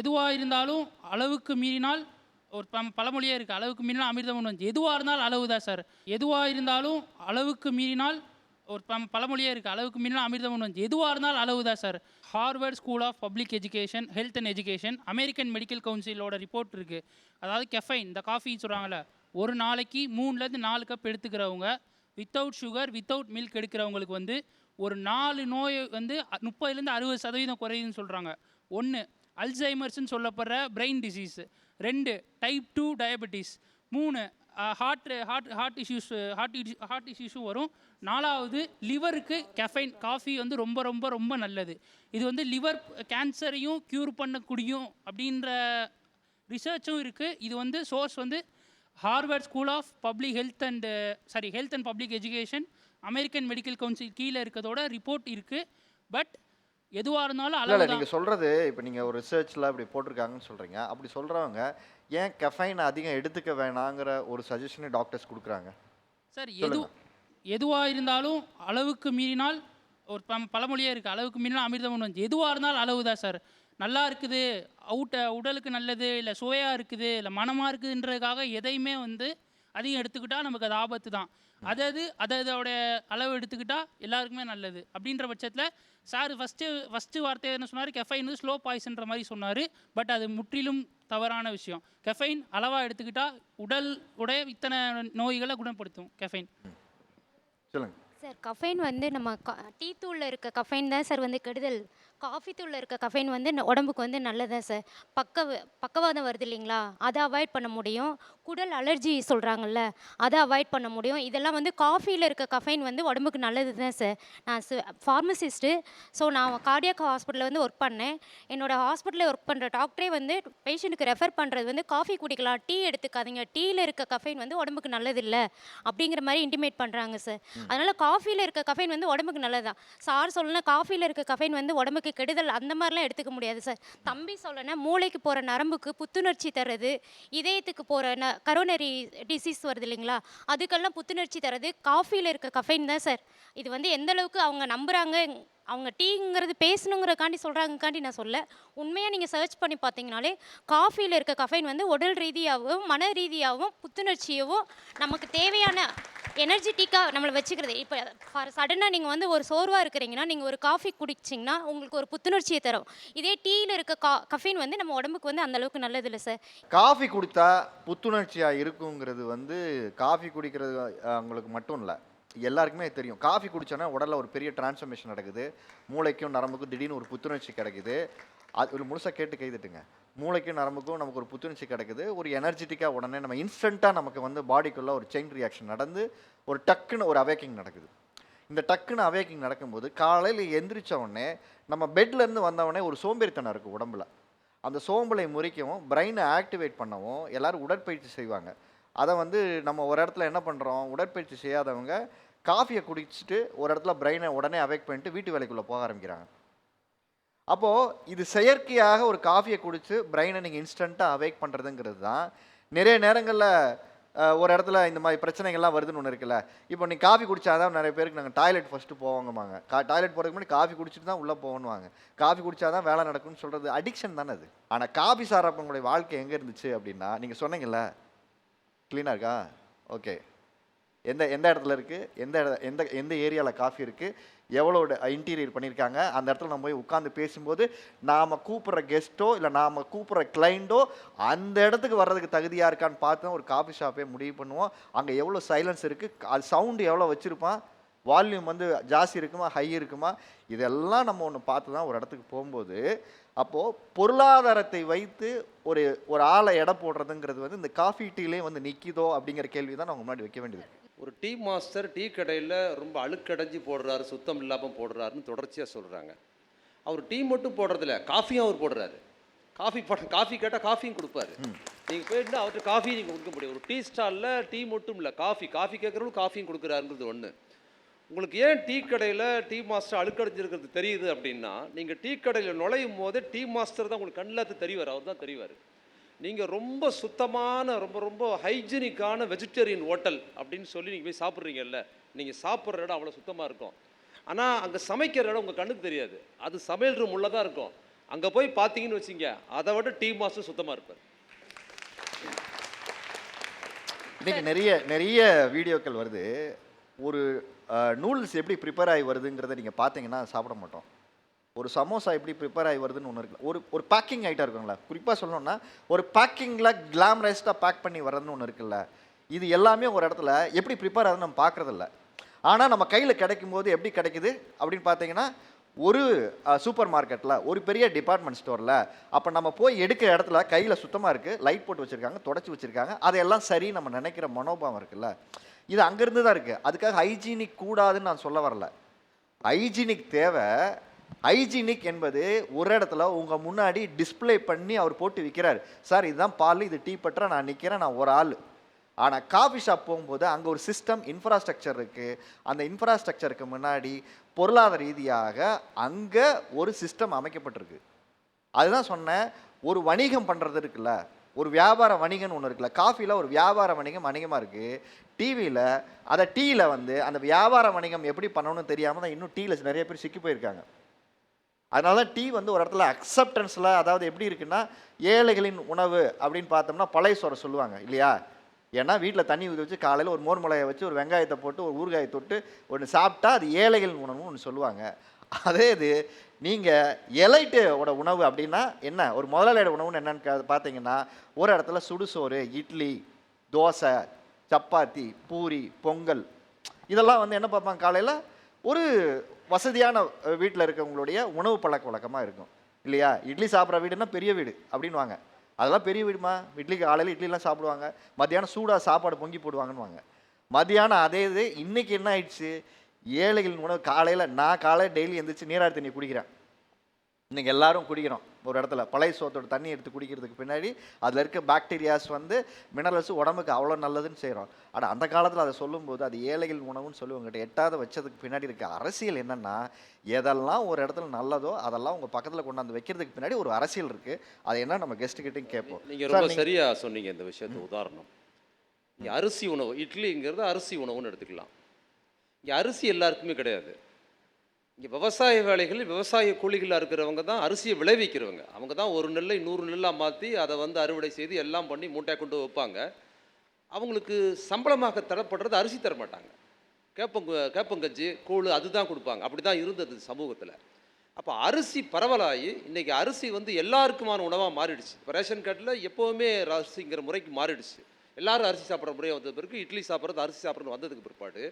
எதுவா இருந்தாலும் அளவுக்கு மீறினால் ஒரு பழமொழியே இருக்கு. அளவுக்கு மீறினால் அமிர்தம் நஞ்சு. எதுவா இருந்தாலும் அளவு தான் சார். எதுவா இருந்தாலும் அளவுக்கு மீறினால் ஒரு பழமொழியே இருக்கு. அளவுக்கு மீறினால் அமிர்தம் நஞ்சு. எதுவா இருந்தாலும் அளவு தான் sir. Harvard school of Public Education, health and education, American medical கவுன்சிலோட ரிப்போர்ட் இருக்கு. அதாவது கெஃபைன் இந்த காஃபின்னு சொல்றாங்கல்ல, ஒரு நாளைக்கு 3லேருந்து 4 கப் எடுத்துக்கிறவங்க, வித்தவுட் சுகர், வித்தவுட் மில்க் எடுக்கிறவங்களுக்கு வந்து ஒரு 4 நோய் வந்து 30லேருந்து 60% குறையுதுன்னு சொல்றாங்க. 1 அல்சைமர்ஸ்ன்னு சொல்லப்படுற brain disease. 2 type 2 diabetes. 3 heart இஷ்யூஸும் வரும். 4வது லிவருக்கு கெஃபைன் காஃபி வந்து ரொம்ப ரொம்ப ரொம்ப நல்லது. இது வந்து லிவர் கேன்சரையும் க்யூர் பண்ணக்கூடியும் அப்படின்ற ரிசர்ச்சும் இருக்குது. இது வந்து சோர்ஸ் வந்து Harvard school of public health and public education, American medical council கீழே இருக்கிறதோட ரிப்போர்ட் இருக்குது. பட் எதுவாக இருந்தாலும் இல்லை அளவு தான். நீங்கள் சொல்கிறது இப்போ நீங்கள் ஒரு ரிசர்ச்சில் அப்படி போட்டிருக்காங்கன்னு சொல்கிறீங்க. அப்படி சொல்கிறவங்க ஏன் கெஃபைன் அதிகம் எடுத்துக்க வேணாங்கிற ஒரு சஜஷனை டாக்டர்ஸ் கொடுக்குறாங்க? சார் சொல்லுங்க. எதுவாக இருந்தாலும் அளவுக்கு மீறினால் ஒரு பழமொழியே இருக்குது. அளவுக்கு மீறினால் அமிர்தம் நஞ்சு. எதுவாக இருந்தாலும் அளவு தான் சார். நல்லா இருக்குது, உடலுக்கு நல்லது, இல்லை சுவையாக இருக்குது, இல்லை மனமாக இருக்குதுன்றதுக்காக எதையுமே வந்து அதிகம் எடுத்துக்கிட்டால் நமக்கு அது ஆபத்து தான். அதோட அளவு எடுத்துக்கிட்டால் எல்லாருக்குமே நல்லது. அப்படின்ற பட்சத்தில் சார் ஃபஸ்ட்டு வார்த்தை என்ன சொன்னார்? கெஃபைன் வந்து ஸ்லோ பாய்சன்ற மாதிரி சொன்னார். பட் அது முற்றிலும் தவறான விஷயம். கெஃபைன் அளவாக எடுத்துக்கிட்டால் உடைய இத்தனை நோய்களை குணப்படுத்தும் கெஃபைன். சொல்லுங்க சார் கஃபைன் வந்து நம்ம டீ தூளில் இருக்க கஃபைன் தான் சார் வந்து கெடுதல். காஃபி தூளில் இருக்க கஃபைன் வந்து உடம்புக்கு வந்து நல்லதான் சார். பக்கவாதம் வருது இல்லைங்களா, அதை அவாய்ட் பண்ண முடியும். குடல் அலர்ஜி சொல்கிறாங்கல்ல, அதை அவாய்ட் பண்ண முடியும். இதெல்லாம் வந்து காஃபியில் இருக்க கஃபைன் வந்து உடம்புக்கு நல்லது தான் சார். நான் ஃபார்மசிஸ்ட்டு. ஸோ நான் கார்டியாக் ஹாஸ்பிட்டலில் வந்து ஒர்க் பண்ணேன். என்னோடய ஹாஸ்பிட்டலில் ஒர்க் பண்ணுற டாக்டரே வந்து பேஷண்ட்டுக்கு ரெஃபர் பண்ணுறது வந்து காஃபி குடிக்கலாம், டீ எடுத்துக்காதீங்க, டீயில் இருக்க கஃபைன் வந்து உடம்புக்கு நல்லதில்லை அப்படிங்கிற மாதிரி இன்டிமேட் பண்ணுறாங்க சார். அதனால் காஃபியில் இருக்க கஃபைன் வந்து உடம்புக்கு நல்லதான். சார் சொல்லணும் காஃபியில் இருக்க கஃபைன் வந்து உடம்புக்கு கெடுதல், அந்த மாதிரிலாம் எடுத்துக்க முடியாது சார். தம்பி சொல்லணும் மூளைக்கு போகிற நரம்புக்கு புத்துணர்ச்சி தர்றது, இதயத்துக்கு போகிற கரோனரி டிசீஸ் வருது இல்லைங்களா, அதுக்கெல்லாம் புத்துணர்ச்சி தர்றது காஃபியில் இருக்க கஃபைன் தான் சார். இது வந்து எந்த அளவுக்கு அவங்க நம்புகிறாங்க, அவங்க டீங்கிறது பேசணுங்கிறக்காண்டி சொல்கிறாங்கக்காண்டி நான் சொல்ல, உண்மையாக நீங்கள் சர்ச் பண்ணி பார்த்தீங்கனாலே காஃபியில் இருக்க கஃபைன் வந்து உடல் ரீதியாகவும் மன ரீதியாகவும் புத்துணர்ச்சியாகவும் நமக்கு தேவையான எனர்ஜெட்டிக்காக நம்மளை வச்சுக்கிறது. இப்போ சடனாக நீங்கள் வந்து ஒரு சோர்வாக இருக்கிறீங்கன்னா நீங்கள் ஒரு காஃபி குடிச்சிங்கன்னா உங்களுக்கு ஒரு புத்துணர்ச்சியை தரும். இதே டீயில் இருக்க கஃபைன் வந்து நம்ம உடம்புக்கு வந்து அந்தளவுக்கு நல்லதில்லை சார். காஃபி குடித்தா புத்துணர்ச்சியாக இருக்குங்கிறது வந்து காஃபி குடிக்கிறது அவங்களுக்கு மட்டும் இல்லை, எல்லாருக்குமே தெரியும். காஃபி குடித்தோன்னா உடலில் ஒரு பெரிய டிரான்ஸ்ஃபர்மேஷன் நடக்குது. மூளைக்கும் நரம்புக்கும் திடீர்னு ஒரு புத்துணர்ச்சி கிடைக்குது. அது ஒரு முழுசாக கேட்டு கைதட்டுங்க. மூளைக்கும் நரம்புக்கும் நமக்கு ஒரு புத்துணர்ச்சி கிடைக்குது. ஒரு எனர்ஜெட்டிக்காக உடனே நம்ம இன்ஸ்டண்ட்டாக நமக்கு வந்து பாடிக்குள்ளே ஒரு செயின் ரியாக்ஷன் நடந்து ஒரு டக்குன்னு ஒரு அவேக்கிங் நடக்குது. இந்த டக்குன்னு அவேக்கிங் நடக்கும்போது காலையில் எந்திரிச்ச உடனே நம்ம பெட்லேருந்து வந்தவொடனே ஒரு சோம்பேறித்தனம் இருக்குது உடம்புல. அந்த சோம்பலை முறிக்கவும் பிரெயினை ஆக்டிவேட் பண்ணவும் எல்லோரும் உடற்பயிற்சி செய்வாங்க. அதை வந்து நம்ம ஒரு இடத்துல என்ன பண்ணுறோம், உடற்பயிற்சி செய்யாதவங்க காஃபியை குடிச்சிட்டு ஒரு இடத்துல பிரெயினை உடனே அவேக் பண்ணிட்டு வீட்டு வேலைக்குள்ளே போக ஆரம்பிக்கிறாங்க. அப்போது இது செயற்கையாக ஒரு காஃபியை குடித்து பிரெயினை நீங்கள் இன்ஸ்டண்ட்டாக அவேக் பண்ணுறதுங்கிறது தான். நிறைய நேரங்களில் ஒரு இடத்துல இந்த மாதிரி பிரச்சனைகள்லாம் வருதுன்னு ஒன்று இருக்குல்ல. இப்போ நீங்கள் காஃபி குடித்தா தான் நிறைய பேருக்கு நாங்கள் டாய்லெட் ஃபஸ்ட்டு போவாங்கம்மாங்க. டாய்லெட் போகிறதுக்கு முன்னாடி காஃபி குடிச்சிட்டு தான் உள்ளே போகணுவாங்க. காஃபி குடித்தா தான் வேலை நடக்கும்னு சொல்கிறது அடிக்ஷன் தானே அது. ஆனால் காஃபி சாப்பிட்றவங்களுடைய வாழ்க்கை எங்கே இருந்துச்சு அப்படின்னா, நீங்கள் சொன்னீங்கல்ல க்ளீனாக இருக்கா, ஓகே, எந்த இடத்துல இருக்குது, எந்த ஏரியாவில் காஃபி இருக்குது, எவ்வளோ இன்டீரியர் பண்ணியிருக்காங்க, அந்த இடத்துல நம்ம போய் உட்காந்து பேசும்போது நாம் கூப்பிட்ற கெஸ்ட்டோ இல்லை நாம் கூப்பிட்ற கிளைண்ட்டோ அந்த இடத்துக்கு வர்றதுக்கு தகுதியாக இருக்கான்னு பார்த்து ஒரு காஃபி ஷாப்பே முடிவு பண்ணுவோம். அங்கே எவ்வளோ சைலன்ஸ் இருக்குது, அது சவுண்டு எவ்வளோ வச்சுருப்பான், வால்யூம் வந்து ஜாஸ்தி இருக்குமா ஹை இருக்குமா, இதெல்லாம் நம்ம ஒன்று பார்த்து தான் ஒரு இடத்துக்கு போகும்போது. அப்போது பொருளாதாரத்தை வைத்து ஒரு ஆளை எடை போடுறதுங்கிறது வந்து இந்த காஃபி டீலே வந்து நிற்கிதோ அப்படிங்கிற கேள்வி தான் நம்ம முன்னாடி வைக்க வேண்டியது. ஒரு டீ மாஸ்டர் டீ கடையில் ரொம்ப அழுக்கடைஞ்சி போடுறாரு, சுத்தம் இல்லாமல் போடுறாருன்னு தொடர்ச்சியாக சொல்கிறாங்க. அவர் டீ மட்டும் போடுறதில்ல, காஃபியும் அவர் போடுறாரு. காஃபி கேட்டால் காஃபியும் கொடுப்பாரு. நீங்கள் போயிட்டு அவர்கிட்ட காஃபி நீங்கள் கொடுக்க முடியும். ஒரு டீ ஸ்டாலில் டீ மட்டும் இல்லை, காஃபி கேட்குறவங்களும் காஃபியும் கொடுக்குறாருங்கிறது ஒன்று. உங்களுக்கு ஏன் டீ கடையில் டீ மாஸ்டர் அழுக்கடைஞ்சிருக்கிறது தெரியுது அப்படின்னா, நீங்கள் டீ கடையில் நுழையும் போதே டீ மாஸ்டர் தான் உங்களுக்கு கண்ணில் தெரிவார், அவர் தான் தெரிவார். நீங்கள் ரொம்ப சுத்தமான ரொம்ப ஹைஜீனிக்கான வெஜிடேரியன் ஹோட்டல் அப்படின்னு சொல்லி நீங்கள் போய் சாப்பிட்றீங்கல்ல, நீங்கள் சாப்பிட்ற இடம் அவ்வளோ சுத்தமாக இருக்கும். ஆனால் அங்கே சமைக்கிற இடம் உங்கள் கண்ணுக்கு தெரியாது. அது சமையல் ரூம் உள்ளே தான் இருக்கும். அங்கே போய் பார்த்தீங்கன்னு வச்சிங்க, அதை விட டீ மாஸ்டர் சுத்தமாக இருப்பார். இன்னைக்கு நிறைய நிறைய வீடியோக்கள் வருது. ஒரு நூடுல்ஸ் எப்படி ப்ரிப்பேர் ஆகி வருதுங்கிறத நீங்கள் பார்த்தீங்கன்னா சாப்பிட மாட்டோம். ஒரு சமோசா எப்படி ப்ரிப்பேர் ஆகி வருதுன்னு ஒன்று இருக்குல்ல, ஒரு பேக்கிங் ஐட்டம் இருக்குங்களா, குறிப்பாக சொல்லணும்னா ஒரு பேக்கிங்கில் கிளாமரைஸ்டாக பேக் பண்ணி வர்றதுன்னு ஒன்று இருக்குல்ல, இது எல்லாமே ஒரு இடத்துல எப்படி ப்ரிப்பேர் ஆகுதுன்னு நம்ம பார்க்குறதில்ல. ஆனால் நம்ம கையில் கிடைக்கும் போது எப்படி கிடைக்குது அப்படின்னு பார்த்தீங்கன்னா, ஒரு சூப்பர் மார்க்கெட்டில், ஒரு பெரிய டிபார்ட்மெண்ட் ஸ்டோரில், அப்போ நம்ம போய் எடுக்கிற இடத்துல கையில் சுத்தமாக இருக்குது, லைட் போட்டு வச்சுருக்காங்க, தொடச்சி வச்சுருக்காங்க, அதையெல்லாம் சரி நம்ம நினைக்கிற மனோபாவம் இருக்குல்ல, இது அங்கேருந்து தான் இருக்குது. அதுக்காக ஹைஜீனிக் கூடாதுன்னு நான் சொல்ல வரல. ஹைஜீனிக் தேவை. ஹைஜீனிக் என்பது ஒரு இடத்துல உங்கள் முன்னாடி டிஸ்பிளே பண்ணி அவர் போட்டு விற்கிறார். சார் இதுதான் பால், இது டீ பட்டரை, நான் நிற்கிறேன், நான் ஒரு ஆள். ஆனால் காஃபி ஷாப் போகும்போது அங்கே ஒரு சிஸ்டம் இன்ஃப்ராஸ்ட்ரக்சர் இருக்குது. அந்த இன்ஃப்ராஸ்ட்ரக்சருக்கு முன்னாடி பொருளாதார ரீதியாக அங்கே ஒரு சிஸ்டம் அமைக்கப்பட்டிருக்கு. அதுதான் சொன்னேன், ஒரு வணிகம் பண்ணுறது இருக்குல்ல, ஒரு வியாபார வணிகம்னு ஒன்று இருக்குல்ல, காஃபியில் ஒரு வியாபார வணிகம் வணிகமாக இருக்குது. டிவியில் அதை டீயில் வந்து அந்த வியாபார வணிகம் எப்படி பண்ணணும்னு தெரியாமல் தான் இன்னும் டீயில் நிறைய பேர் சிக்கி போயிருக்காங்க. அதனால தான் டீ வந்து ஒரு இடத்துல அக்செப்டன்ஸில், அதாவது எப்படி இருக்குன்னா, ஏழைகளின் உணவு அப்படின்னு பார்த்தோம்னா பழைய சோறை சொல்லுவாங்க இல்லையா. ஏன்னா வீட்டில் தண்ணி ஊற்றி வச்சு காலையில் ஒரு மோர் மிளகாயை வச்சு ஒரு வெங்காயத்தை போட்டு ஒரு ஊறுகாயை தொட்டு ஒன்று சாப்பிட்டா அது ஏழைகளின் உணவுன்னு ஒன்று சொல்லுவாங்க. அதே இது நீங்கள் எலைட்டோட உணவு அப்படின்னா என்ன, ஒரு முதலாளியோட உணவுன்னு என்னன்னு பார்த்தீங்கன்னா, ஒரு இடத்துல சுடுசோறு, இட்லி, தோசை, சப்பாத்தி, பூரி, பொங்கல், இதெல்லாம் வந்து என்ன பார்ப்பாங்க, காலையில் ஒரு வசதியான வீட்டில் இருக்கவங்களுடைய உணவு பழக்க வழக்கமாக இருக்கும் இல்லையா. இட்லி சாப்பிட்ற வீடுன்னா பெரிய வீடு அப்படின்வாங்க. அதெல்லாம் பெரிய வீடுமா, இட்லிக்கு காலையில் இட்லிலாம் சாப்பிடுவாங்க, மத்தியானம் சூடாக சாப்பாடு பொங்கி போடுவாங்கன்னுவாங்க. மத்தியானம் அதே இது இன்றைக்கி என்ன ஆயிடுச்சு, ஏழைகளின் உணவு. நான் காலையில் டெய்லி எழுந்திரிச்சு நீராடி தண்ணி குடிக்கிறேன். இன்றைக்கி எல்லாரும் குடிக்கிறோம். ஒரு இடத்துல பழைய சோத்தோட தண்ணி எடுத்து குடிக்கிறதுக்கு பின்னாடி அதில் இருக்க பாக்டீரியாஸ் வந்து மினரல்ஸ் உடம்புக்கு அவ்வளோ நல்லதுன்னு செய்கிறோம். ஆனால் அந்த காலத்தில் அதை சொல்லும்போது அது ஏழைகள் உணவுன்னு சொல்லுவாங்ககிட்ட எட்டாவது வச்சதுக்கு பின்னாடி இருக்க அரசியல் என்னென்னா, எதெல்லாம் ஒரு இடத்துல நல்லதோ அதெல்லாம் உங்கள் பக்கத்தில் கொண்டாந்து வைக்கிறதுக்கு பின்னாடி ஒரு அரசியல் இருக்குது. அது என்ன நம்ம கெஸ்ட்டுக்கிட்டையும் கேட்போம். நீங்கள் ரொம்ப சரியாக சொன்னீங்க இந்த விஷயத்து உதாரணம். இங்கே அரிசி உணவு, இட்லிங்கிறது அரிசி உணவுன்னு எடுத்துக்கலாம். இங்கே அரிசி எல்லாருக்குமே கிடையாது. இங்கே விவசாய வேலைகள், விவசாய கூலிகளாக இருக்கிறவங்க தான் அரிசியை விளைவிக்கிறவங்க. அவங்க தான் ஒரு நெல்லை 100 நெல்லாக மாற்றி அதை வந்து அறுவடை செய்து எல்லாம் பண்ணி மூட்டையாக கொண்டு வைப்பாங்க. அவங்களுக்கு சம்பளமாக தரப்படுறது அரிசி தர மாட்டாங்க. கேப்பங்கஞ்சி, கூழ் அதுதான் கொடுப்பாங்க. அப்படி தான் இருந்தது சமூகத்தில். அப்போ அரிசி பரவலாகி இன்றைக்கி அரிசி வந்து எல்லாருக்குமான உணவாக மாறிடுச்சு. இப்போ ரேஷன் கார்டில் எப்போவுமே அரிசிங்கிற முறைக்கு மாறிடுச்சு. எல்லாரும் அரிசி சாப்பிட்ற முறையை வந்த பிறகு இட்லி சாப்பிட்றது, அரிசி சாப்பிட்றது வந்ததுக்கு பிற்பாடு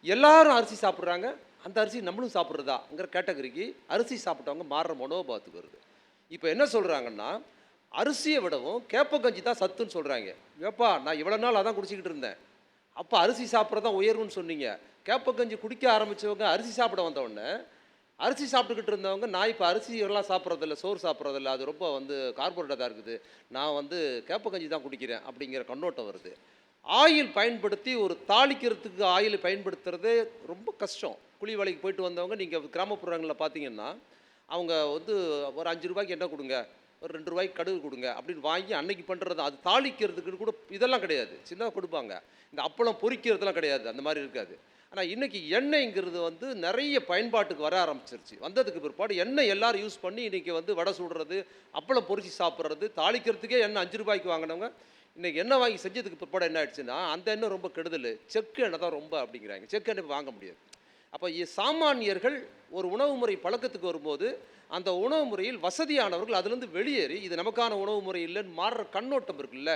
எல்லாரும் அரிசி சாப்பிட்றாங்க. அந்த அரிசி நம்மளும் சாப்பிட்றதாங்கிற கேட்டகரிக்கு அரிசி சாப்பிட்டவங்க மாறுற மனோபாவத்துக்கு வருது. இப்போ என்ன சொல்கிறாங்கன்னா, அரிசியை விடவும் கேப்பங்கஞ்சி தான் சத்துன்னு சொல்கிறாங்க. ஏப்பா நான் இவ்வளோ நாள் அதான் குடிச்சிக்கிட்டு இருந்தேன், அப்போ அரிசி சாப்பிட்றதான் உயர்வுன்னு சொன்னீங்க. கேப்பங்கஞ்சி குடிக்க ஆரம்பித்தவங்க அரிசி சாப்பிட வந்தவுடனே, அரிசி சாப்பிட்டுக்கிட்டு இருந்தவங்க நான் இப்போ அரிசி எல்லாம் சாப்பிட்றதில்ல, சோறு சாப்பிட்றதில்ல, அது ரொம்ப வந்து கார்போரேட்டாக இருக்குது, நான் வந்து கேப்பங்கஞ்சி தான் குடிக்கிறேன் அப்படிங்கிற கண்ணோட்டம் வருது. ஆயில் பயன்படுத்தி ஒரு தாளிக்கிறதுக்கு ஆயில் பயன்படுத்துறதே ரொம்ப கஷ்டம். கூலி வேலைக்கு போயிட்டு வந்தவங்க நீங்கள் கிராமப்புறங்களில் பார்த்தீங்கன்னா, அவங்க வந்து ஒரு 5 ரூபாய்க்கு எண்ணெய் கொடுங்க, ஒரு 2 ரூபாய்க்கு கடுகு கொடுங்க அப்படின்னு வாங்கி அன்னைக்கு பண்ணுறது. அது தாளிக்கிறதுக்கு கூட இதெல்லாம் கிடையாது, சின்னதாக கொடுப்பாங்க. இந்த அப்பளம் பொரிக்கிறதுலாம் கிடையாது, அந்த மாதிரி இருக்காது. ஆனால் இன்றைக்கி எண்ணெய்ங்கிறது வந்து நிறைய பயன்பாட்டுக்கு வர ஆரம்பிச்சிருச்சு. வந்ததுக்கு பிற்பாடு எண்ணெய் எல்லோரும் யூஸ் பண்ணி இன்றைக்கி வந்து வடை சுடுறது, அப்பளம் பொரிச்சு சாப்பிட்றது, தாளிக்கிறதுக்கே எண்ணெய் 5 ரூபாய்க்கு வாங்கினவங்க இன்றைக்கி எண்ணெய் வாங்கி செஞ்சதுக்கு பிற்பாடு என்ன ஆயிடுச்சுன்னா, அந்த எண்ணெய் ரொம்ப கெடுதல், செக்கு எண்ணெய் தான் ரொம்ப அப்படிங்கிறாங்க. செக்கு எண்ணெய் வாங்க முடியாது. அப்போ சாமானியர்கள் ஒரு உணவு முறை பழக்கத்துக்கு வரும்போது அந்த உணவு முறையில் வசதியானவர்கள் அதுலேருந்து வெளியேறி இது நமக்கான உணவு முறை இல்லைன்னு மாறுற கண்ணோட்டம் இருக்குல்ல.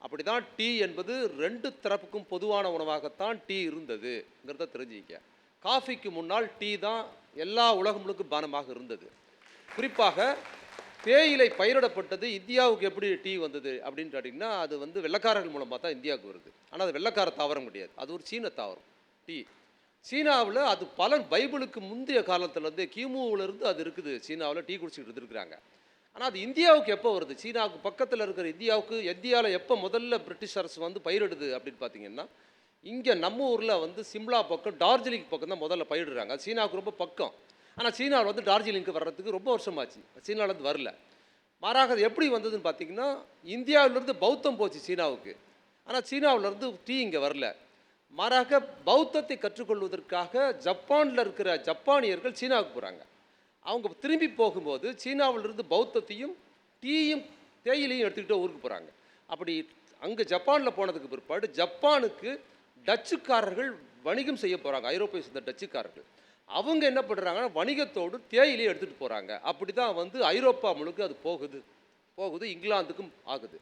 அப்படி தான் டீ என்பது 2 தரப்புக்கும் பொதுவான உணவாகத்தான் டீ இருந்ததுங்கிறத தெரிஞ்சுக்க. காஃபிக்கு முன்னால் டீ தான் எல்லா உலகம் முழுக்க பானமாக இருந்தது. குறிப்பாக தேயிலை பயிரிடப்பட்டது இந்தியாவுக்கு எப்படி டீ வந்தது அப்படின்னு கேட்டிங்கன்னா, அது வந்து வெள்ளைக்காரர்கள் மூலமாக தான் இந்தியாவுக்கு வருது. ஆனால் அது வெள்ளைக்கார தாவரம் கிடையாது, அது ஒரு சீன தாவரம் டீ. சீனாவில் அது பல பைபிளுக்கு முந்தைய காலத்துலேருந்து கிமுவிலேருந்து அது இருக்குது. சீனாவில் டீ குடிச்சிக்கிட்டு இருக்கிறாங்க. ஆனால் அது இந்தியாவுக்கு எப்போ வருது, சீனாவுக்கு பக்கத்தில் இருக்கிற இந்தியாவில் எப்போ முதல்ல பிரிட்டிஷ் அரசு வந்து பயிரிடுது அப்படின்னு பார்த்தீங்கன்னா, இங்கே நம்ம ஊரில் வந்து சிம்லா பக்கம், டார்ஜிலிங் பக்கம் தான் முதல்ல பயிரிடுறாங்க. அது சீனாவுக்கு ரொம்ப பக்கம். ஆனால் சீனாவில் வந்து டார்ஜிலிங்க்கு வர்றதுக்கு ரொம்ப வருஷமாச்சு, சீனாவிலேருந்து வரல. மாறாக அது எப்படி வந்ததுன்னு பார்த்தீங்கன்னா, இந்தியாவிலேருந்து பௌத்தம் போச்சு சீனாவுக்கு, ஆனால் சீனாவிலேருந்து டீ இங்கே வரல. மாறாக பௌத்தத்தை கற்றுக்கொள்வதற்காக ஜப்பானில் இருக்கிற ஜப்பானியர்கள் சீனாவுக்கு போகிறாங்க. அவங்க திரும்பி போகும்போது சீனாவிலிருந்து பௌத்தத்தையும் டீயும் தேயிலையும் எடுத்துக்கிட்டு ஊருக்கு போகிறாங்க. அப்படி அங்கே ஜப்பானில் போனதுக்கு பிற்பாடு ஜப்பானுக்கு டச்சுக்காரர்கள் வணிகம் செய்ய போகிறாங்க. ஐரோப்பிய சேர்ந்த டச்சுக்காரர்கள் அவங்க என்ன பண்ணுறாங்கன்னா வணிகத்தோடு தேயிலையை எடுத்துகிட்டு போகிறாங்க. அப்படி தான் வந்து ஐரோப்பா முழுக்க அது போகுது, இங்கிலாந்துக்கும் ஆகுது.